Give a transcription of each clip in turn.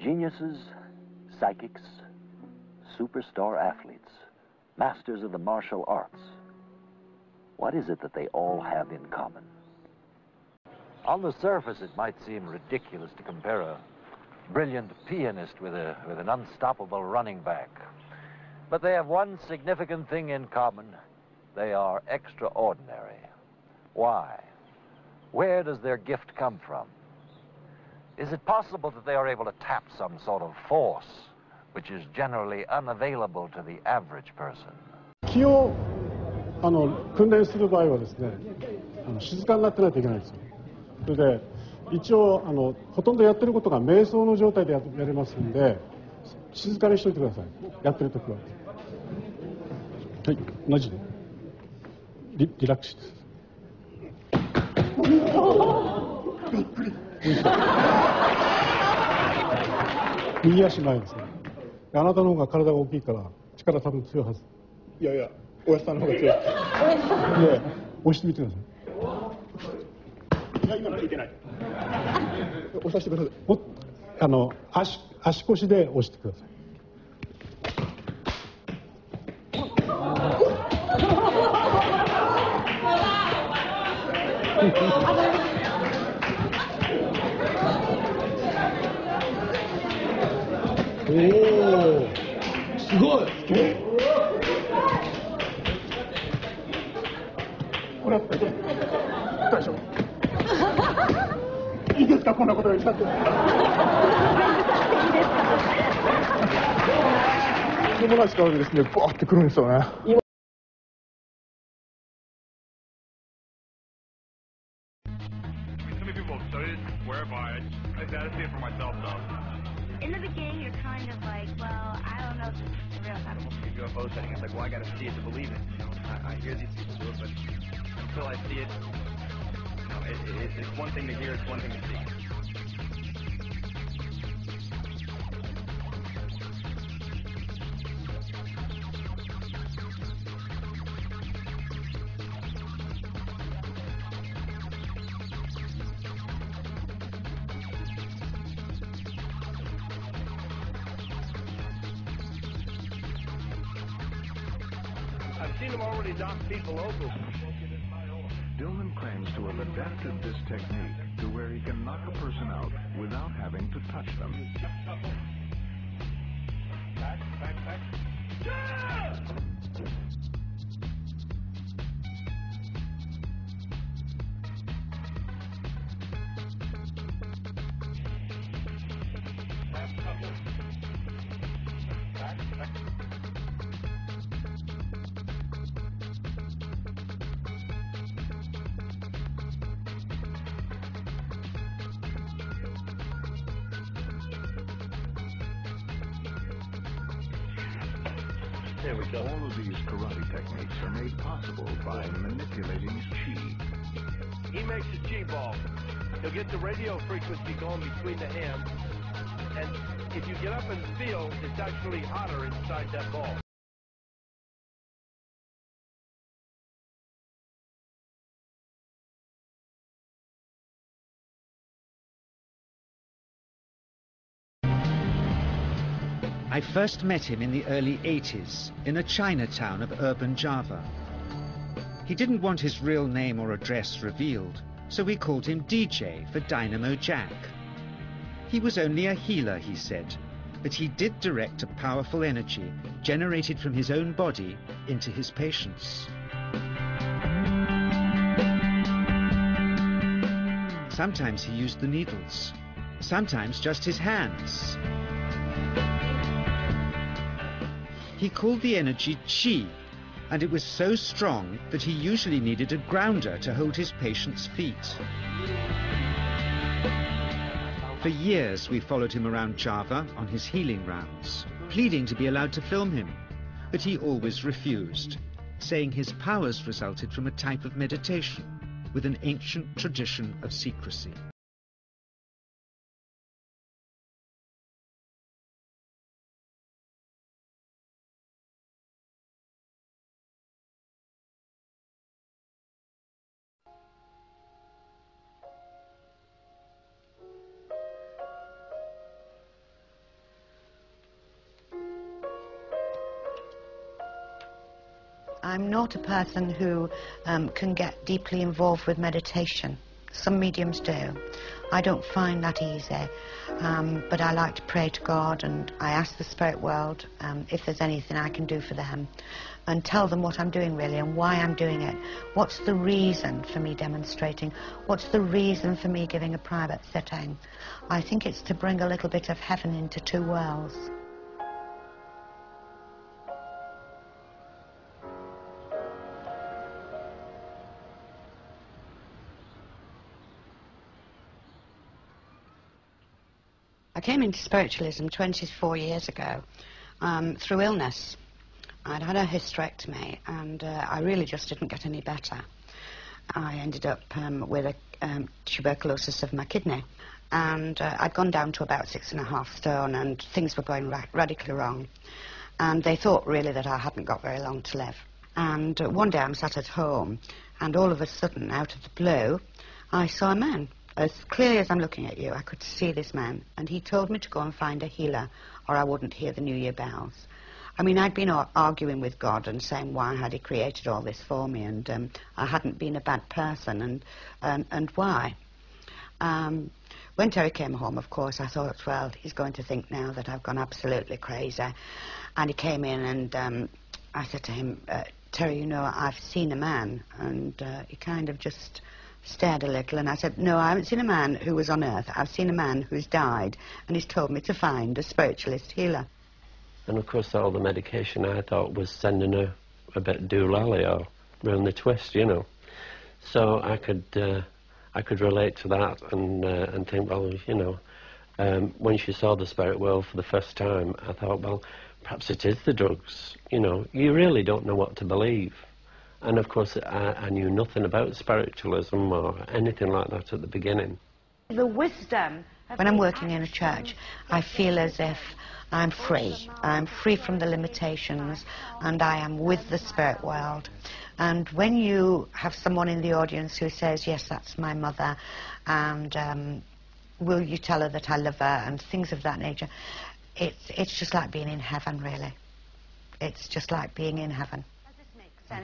Geniuses, psychics, superstar athletes, masters of the martial arts. What is it that they all have in common? On the surface, it might seem ridiculous to compare a brilliant pianist with an unstoppable running back. But they have one significant thing in common. They are extraordinary. Why? Where does their gift come from? Is it possible that they are able to tap some sort of force which is generally unavailable to the average person? 気を訓練する場合はですね、静かになってないといけないんですよ。それで一応ほとんどやってることが瞑想の状態でやれますんで、静かにしといてください。やってる時は。はい、同じでリラックスです。びっくり。右足前ですね。あなたの方が体が大きいから力多分強いはず。いやいや、おやつさんの方が強い。いや押してみてください。いや今の聞いてない。押させてください。足腰で押してください。おお、すごい。これ大丈夫。いいですか、こんなこと言っちゃって。とんでもない力でですね、バーってくるんですよね。In the beginning, you're kind of like, well, I don't know if this is real. I don't know if UFO setting. It's like, well, I got to see it to believe it. You know, I hear these people do it, but until I see it, you know, it's one thing to hear, it's one thing to see. I've seen them already knock people over. Dillman claims to have adapted this technique to where he can knock a person out without having to touch them. Back. Yeah! Back. There we go. All of these karate techniques are made possible by manipulating chi. He makes a chi ball. He'll get the radio frequency going between the hands, and if you get up and feel, it's actually hotter inside that ball. I first met him in the early 80s in a Chinatown of urban Java. He didn't want his real name or address revealed, so we called him DJ for Dynamo Jack. He was only a healer, he said, but he did direct a powerful energy generated from his own body into his patients. Sometimes he used the needles, sometimes just his hands. He called the energy chi, and it was so strong that he usually needed a grounder to hold his patients' feet. For years we followed him around Java on his healing rounds, pleading to be allowed to film him, but he always refused, saying his powers resulted from a type of meditation with an ancient tradition of secrecy. I'm not a person who can get deeply involved with meditation. Some mediums do. I don't find that easy, but I like to pray to God, and I ask the spirit world if there's anything I can do for them, and tell them what I'm doing really and why I'm doing it. What's the reason for me demonstrating? What's the reason for me giving a private sitting? I think it's to bring a little bit of heaven into two worlds. I came into spiritualism 24 years ago through illness. I'd had a hysterectomy, and I really just didn't get any better. I ended up with a tuberculosis of my kidney, and I'd gone down to about 6.5 stone, and things were going radically wrong. And they thought really that I hadn't got very long to live. And one day I'm sat at home, and all of a sudden, out of the blue, I saw a man. As clearly as I'm looking at you, I could see this man, and he told me to go and find a healer, or I wouldn't hear the New Year bells. I mean, I'd been arguing with God and saying why had he created all this for me, and I hadn't been a bad person, and why. When Terry came home, of course, I thought, well, he's going to think now that I've gone absolutely crazy. And he came in, and I said to him, Terry, you know, I've seen a man. And he kind of just stared a little, and I said, no, I haven't seen a man who was on earth. I've seen a man who's died, and he's told me to find a spiritualist healer. And of course all the medication I thought was sending her a bit doolally or round the twist, you know. So I could relate to that and think, well, you know, when she saw the spirit world for the first time, I thought, well, perhaps it is the drugs. You know, you really don't know what to believe. And of course, I knew nothing about spiritualism or anything like that at the beginning. The wisdom. When I'm working in a church, I feel as if I'm free. I'm free from the limitations, and I am with the spirit world. And when you have someone in the audience who says, yes, that's my mother, and will you tell her that I love her, and things of that nature, it's just like being in heaven, really. It's just like being in heaven.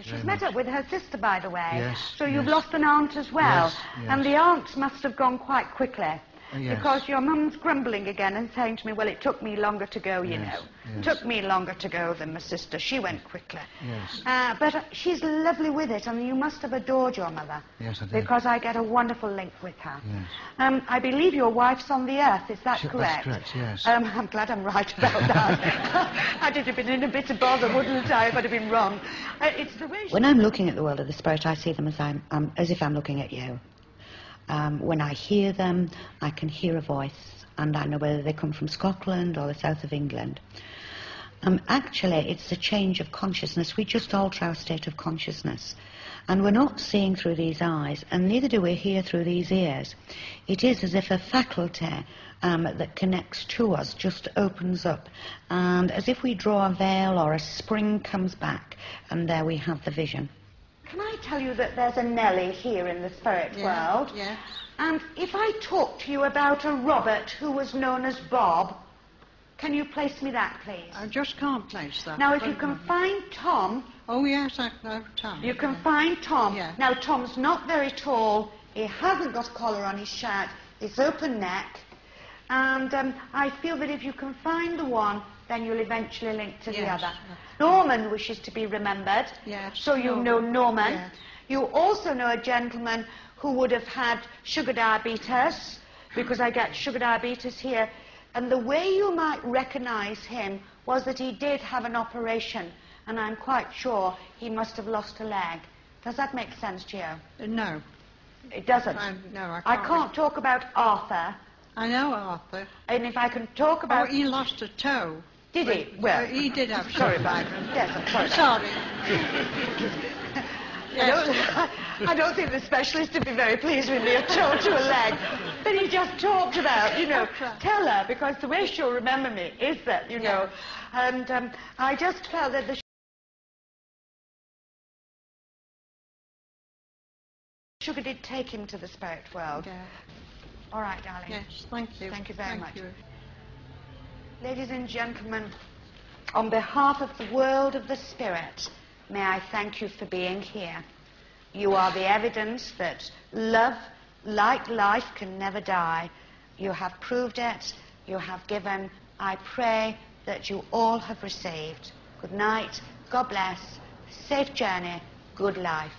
She's met up with her sister, by the way. Yes. So you've lost an aunt as well. Yes, yes. And the aunt must have gone quite quickly. Yes. Because your mum's grumbling again and saying to me, well, it took me longer to go, you know. Yes. Took me longer to go than my sister. She went quickly. Yes. But she's lovely with it, and you must have adored your mother. Yes, I did. Because I get a wonderful link with her. Yes. I believe your wife's on the earth, is that correct? That's correct, yes. I'm glad I'm right about that. I'd have been in a bit of bother, wouldn't I, if I'd have been wrong. It's the way when I'm looking at the world of the spirit, I see them as if I'm looking at you. When I hear them, I can hear a voice, and I know whether they come from Scotland or the south of England. Actually, it's a change of consciousness. We just alter our state of consciousness. And we're not seeing through these eyes, and neither do we hear through these ears. It is as if a faculty that connects to us just opens up, and as if we draw a veil or a spring comes back, and there we have the vision. Can I tell you that there's a Nellie here in the spirit world? Yes. And if I talk to you about a Robert who was known as Bob, can you place me that, please? I just can't place that. Now, if you can find Tom... Oh, yes, I know Tom. You can find Tom. Yeah. Now, Tom's not very tall. He hasn't got a collar on his shirt. It's open neck. And I feel that if you can find the one, then you'll eventually link to the other. Norman wishes to be remembered. Yes. So you know Norman. Yes. You also know a gentleman who would have had sugar diabetes, because I get sugar diabetes here. And the way you might recognise him was that he did have an operation, and I'm quite sure he must have lost a leg. Does that make sense to you? No. It doesn't? No, I can't talk about Arthur. I know Arthur. And if I can talk about... Oh, he lost a toe. Did he? Well... he did have sorry some about violence. Yes, I'm sorry. Sorry. Yes. I don't think the specialist would be very pleased with me a toe to a leg. But he just talked about, you know, tell her, because the way she'll remember me is that, you know, and I just felt that the sugar did take him to the spirit world. Yeah. All right, darling. Yes, thank you. Thank you very much. You. Ladies and gentlemen, on behalf of the world of the spirit, may I thank you for being here. You are the evidence that love, like life, can never die. You have proved it. You have given. I pray that you all have received. Good night. God bless. Safe journey. Good life.